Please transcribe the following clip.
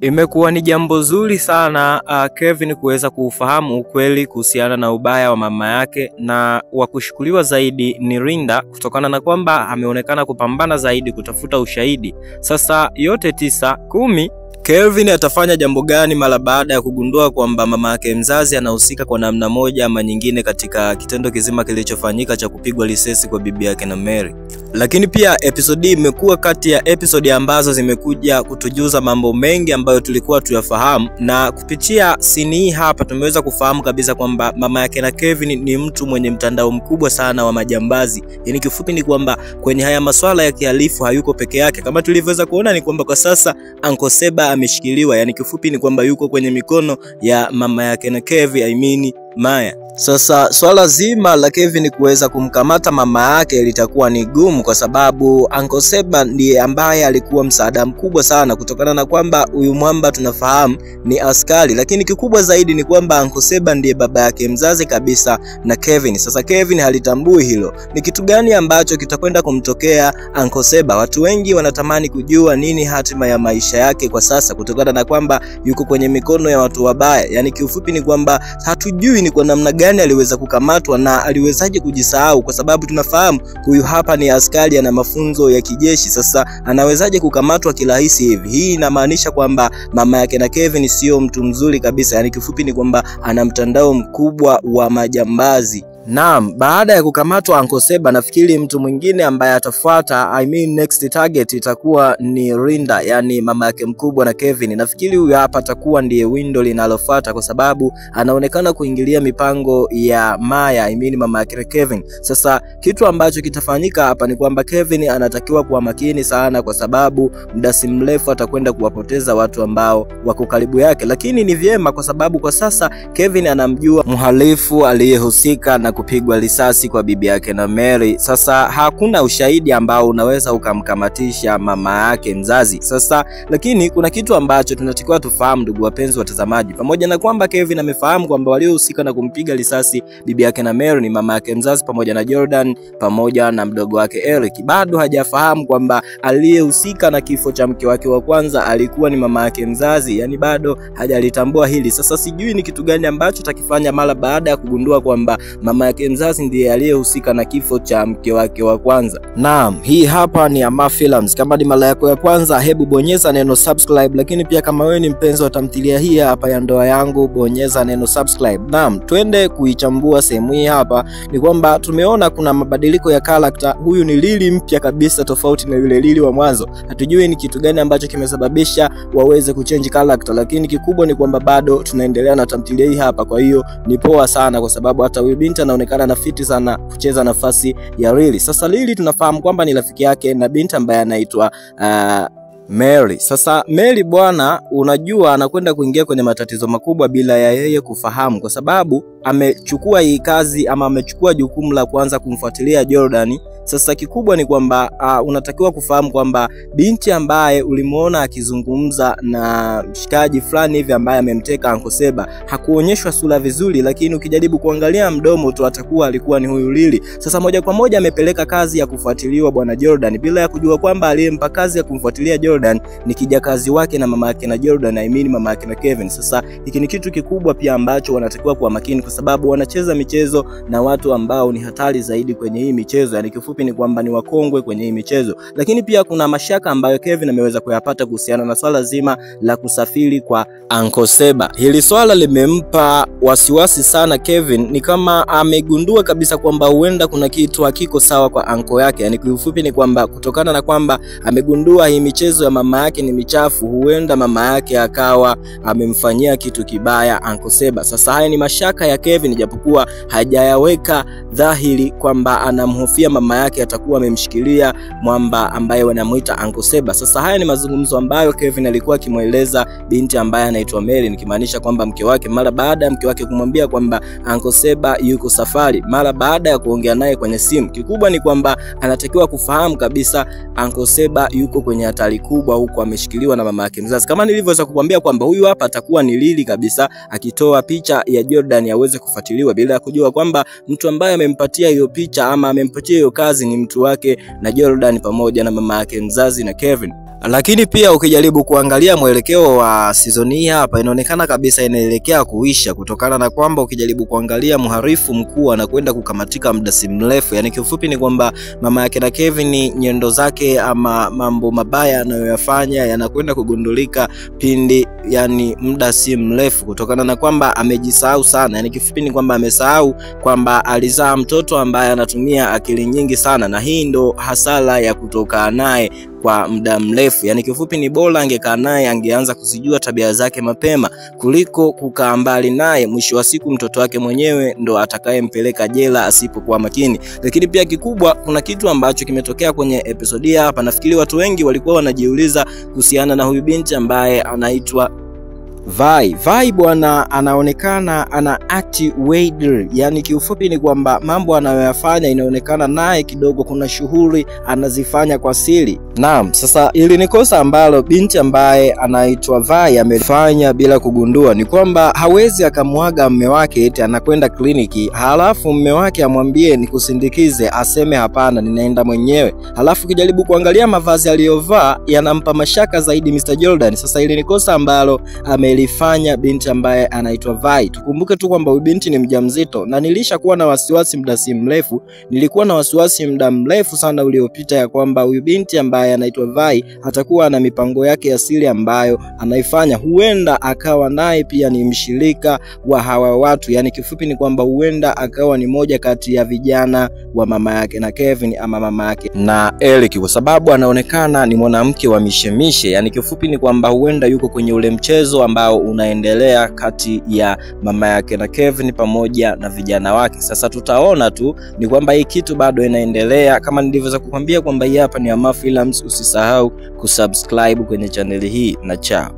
Imekuwa ni jambo zuri sana Kevin kuweza kuufahamu ukweli kuhusiana na ubaya wa mama yake, na wa kushukuriwa zaidi ni Linda kutokana na kwamba ameonekana kupambana zaidi kutafuta ushahidi. Sasa yote 9-10 Kevin atafanya jambo gani mara baada ya kugundua kwamba mama yake mzazi anahusika kwa namna moja ama nyingine katika kitendo kizima kilichofanyika cha kupigwa risasi kwa bibi yake na Mary. Lakini pia episode hii imekuwa kati ya episode ambazo zimekuja kutujuza mambo mengi ambayo tulikuwa tuyafahamu, na kupitia scene hii hapa tumeweza kufahamu kabisa kwamba mama yake na Kevin ni mtu mwenye mtandao mkubwa sana wa majambazi. Yaani kifupi ni kwamba kwenye haya masuala ya kihalifu hayuko peke yake. Kama tulivyoweza kuona ni kwamba kwa sasa Uncle Seba ameshikiliwa. Yaani kifupi ni kwamba yuko kwenye mikono ya mama yake na Kevin, Maya. Sasa swala zima la Kevin kuweza kumkamata mama yake litakuwa ni gumu, kwa sababu Uncle Seba ndiye ambaye alikuwa msaada mkubwa sana, kutokana na kwamba huyu mwamba tunafahamu ni askari, lakini kikubwa zaidi ni kwamba Uncle Seba ndiye baba yake mzazi kabisa na Kevin. Sasa Kevin halitambui hilo. Ni kitu gani ambacho kitakwenda kumtokea Uncle Seba? Watu wengi wanatamani kujua nini hatima ya maisha yake kwa sasa, kutokana na kwamba yuko kwenye mikono ya watu wabaya. Yaani kiufupi ni kwamba hatujui ni kwa namna gani aliweza kukamatwa na aliwezaje kujisahau, kwa sababu tunafahamu huyu hapa ni askari, ana mafunzo ya kijeshi. Sasa anawezaje kukamatwa kirahisi hivi? Hii inamaanisha kwamba mama yake na Kevin sio mtu mzuri kabisa. Yaani kifupi ni kwamba ana mtandao mkubwa wa majambazi. Naam, baada ya kukamatwa Uncle Seba, nafikiri mtu mwingine ambaye atafuata, next target itakuwa ni Linda, yani mama yake mkubwa na Kevin. Nafikiri huyu hapa atakuwa ndiye window linalofuata, kwa sababu anaonekana kuingilia mipango ya Maya, mama yake na Kevin. Sasa kitu ambacho kitafanyika hapa ni kwamba Kevin anatakiwa kuwa makini sana, kwa sababu muda si mrefu atakwenda kuwapoteza watu ambao wako karibu yake. Lakini ni vyema, kwa sababu kwa sasa Kevin anamjua mhalifu aliyehusika na kupigwa risasi kwa bibi yake na Mary. Sasa hakuna ushahidi ambao unaweza ukamkamatisha mama yake mzazi. Sasa lakini kuna kitu ambacho tunatakiwa tufahamu, ndugu wapenzi watazamaji. Pamoja na kwamba Kevin amefahamu kwamba waliohusika na kumpiga risasi bibi yake na Mary ni mama yake mzazi pamoja na Jordan pamoja na mdogo wake Eric, bado hajafahamu kwamba aliyehusika na kifo cha mke wake wa kwanza alikuwa ni mama yake mzazi. Yani bado hajalitambua hili. Sasa sijui ni kitu gani ambacho atakifanya mara baada ya kugundua kwamba mama yake mzazi ndiye aliyehusika na kifo cha mke wake wa kwanza. Naam, hii hapa ni Ama Films. Kama ni mara yako ya kwanza, hebu bonyeza neno subscribe, lakini pia kama wewe ni mpenzi wa tamthilia hii hapa ya Ndoa Yangu, bonyeza neno subscribe. Naam, twende kuichambua sehemu hii hapa. Ni kwamba tumeona kuna mabadiliko ya character. Huyu ni Lily mpya kabisa, tofauti na yule Lily wa mwanzo. Hatujui ni kitu gani ambacho kimesababisha waweze kuchange character, lakini kikubwa ni kwamba bado tunaendelea na tamthilia hii hapa. Kwa hiyo ni poa sana, kwa sababu hata huyu binti anaonekana na fiti sana kucheza nafasi ya Lily. Sasa Lily tunafahamu kwamba ni rafiki yake na binti ambaye anaitwa Mary. Sasa Mary bwana, unajua anakwenda kuingia kwenye matatizo makubwa bila ya yeye kufahamu, kwa sababu amechukua hii kazi ama amechukua jukumu la kuanza kumfuatilia Jordan. Sasa kikubwa ni kwamba unatakiwa kufahamu kwamba binti ambaye ulimuona akizungumza na mshikaji fulani hivi ambaye amemteka Uncle Seba hakuonyeshwa sura vizuri, lakini ukijaribu kuangalia mdomo tu atakuwa alikuwa ni huyu Lily. Sasa moja kwa moja amepeleka kazi ya kufuatiliwa bwana Jordan, bila ya kujua kwamba aliyempa kazi ya kumfuatilia Jordan ni kijakazi wake na mama yake na Jordan, mama yake na Kevin. Sasa hiki ni kitu kikubwa pia ambacho wanatakiwa kuwa makini, kwa sababu wanacheza michezo na watu ambao ni hatari zaidi kwenye hii michezo. Yani kifupi ni kwamba ni wakongwe kwenye hii michezo. Lakini pia kuna mashaka ambayo Kevin ameweza kuyapata kuhusiana na swala zima la kusafiri kwa Uncle Seba. Hili swala limempa wasiwasi sana Kevin, ni kama amegundua kabisa kwamba huenda kuna kitu hakiko sawa kwa uncle yake. Yani kifupi ni kwamba kutokana na kwamba amegundua hii michezo ya mama yake ni michafu, huenda mama yake akawa amemfanyia kitu kibaya Uncle Seba. Sasa haya ni mashaka ya Kevin, japokuwa hajayaweka dhahiri kwamba anamhofia mama yake atakuwa amemshikilia mwamba ambaye wanamuita Uncle Seba. Sasa haya ni mazungumzo ambayo Kevin alikuwa akimueleza binti ambaye anaitwa Mary, nikimaanisha kwamba mke wake, mara baada ya mke wake kumwambia kwamba Uncle Seba yuko safari, mara baada ya kuongea naye kwenye simu. Kikubwa ni kwamba anatakiwa kufahamu kabisa Uncle Seba yuko kwenye hatari kubwa, huko ameshikiliwa na mama yake mzazi. Kama nilivyoweza kukwambia kwamba huyu hapa atakuwa ni Lily kabisa, akitoa picha ya Jordan aweze kufuatiliwa, bila ya kujua kwamba mtu ambaye amempatia hiyo picha ama amempatia hiyo kazi ni mtu wake na Jordan pamoja na mama yake mzazi na Kevin. Lakini pia ukijaribu kuangalia mwelekeo wa season hii hapa, inaonekana kabisa inaelekea kuisha, kutokana na kwamba ukijaribu kuangalia mharifu mkuu anakwenda kukamatika muda si mrefu. Yani kifupi ni kwamba mama yake na Kevin, nyendo zake ama mambo mabaya anayoyafanya yanakwenda kugundulika pindi yani muda si mrefu, kutokana na kwamba amejisahau sana. Yani kifupi ni kwamba amesahau kwamba alizaa mtoto ambaye anatumia akili nyingi sana, na hii ndo hasara ya kutoka naye kwa muda mrefu. Yani kifupi ni bora angekaa naye, angeanza kuzijua tabia zake mapema kuliko kukaa mbali naye. Mwisho wa siku mtoto wake mwenyewe ndo atakayempeleka jela asipokuwa makini. Lakini pia kikubwa, kuna kitu ambacho kimetokea kwenye episode hapa. Nafikiri watu wengi walikuwa wanajiuliza kuhusiana na huyu binti ambaye anaitwa Vai bwana, anaonekana ana act weird. Yani kiufupi ni kwamba mambo anayoyafanya inaonekana naye kidogo kuna shughuli anazifanya kwa siri. Naam, sasa ili ni kosa ambalo binti ambaye anaitwa Vai amefanya bila kugundua. Ni kwamba hawezi akamwaga mume wake eti anakwenda kliniki, halafu mume wake amwambie nikusindikize, aseme hapana ninaenda mwenyewe. Halafu kijaribu kuangalia mavazi aliyovaa yanampa mashaka zaidi Mr. Jordan. Sasa ili ni kosa ambalo amelifanya binti ambaye anaitwa Vai. Tukumbuke tu kwamba huyu binti ni mjamzito, na nilishakuwa na wasiwasi muda si mrefu. Nilikuwa na wasiwasi muda mrefu sana uliopita ya kwamba huyu binti ambaye anaitwa Vai atakuwa na mipango yake ya siri ambayo anaifanya. Huenda akawa naye pia ni mshirika wa hawa watu. Yani kifupi ni kwamba huenda akawa ni moja kati ya vijana wa mama yake na Kevin ama mama yake na Eric, kwa sababu anaonekana ni mwanamke wa mishemishe. Yani kifupi ni kwamba huenda yuko kwenye ule mchezo ambao unaendelea kati ya mama yake na Kevin pamoja na vijana wake. Sasa tutaona tu ni kwamba hii kitu bado inaendelea. Kama nilivyoweza kukwambia kwamba hii hapa ni Ama Films, usisahau kusubscribe kwenye channel hii na chao.